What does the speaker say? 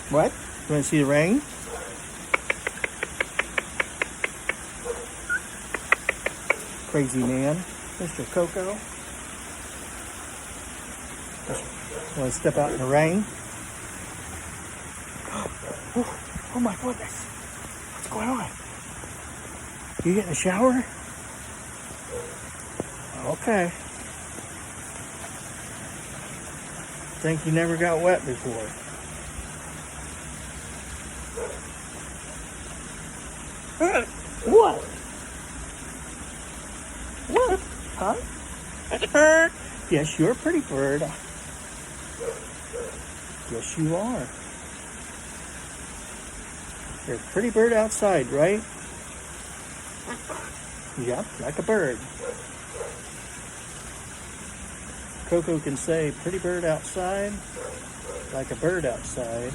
What? You want to see the rain? Crazy man, Mr. Coco. Want to step out in the rain? Oh my goodness. What's going on? You getting a shower? Okay. Think you never got wet before. What? What? Huh? Yes, you're a pretty bird. Yes, you are. You're a pretty bird outside, right? Yep, like a bird. Coco can say, pretty bird outside, like a bird outside.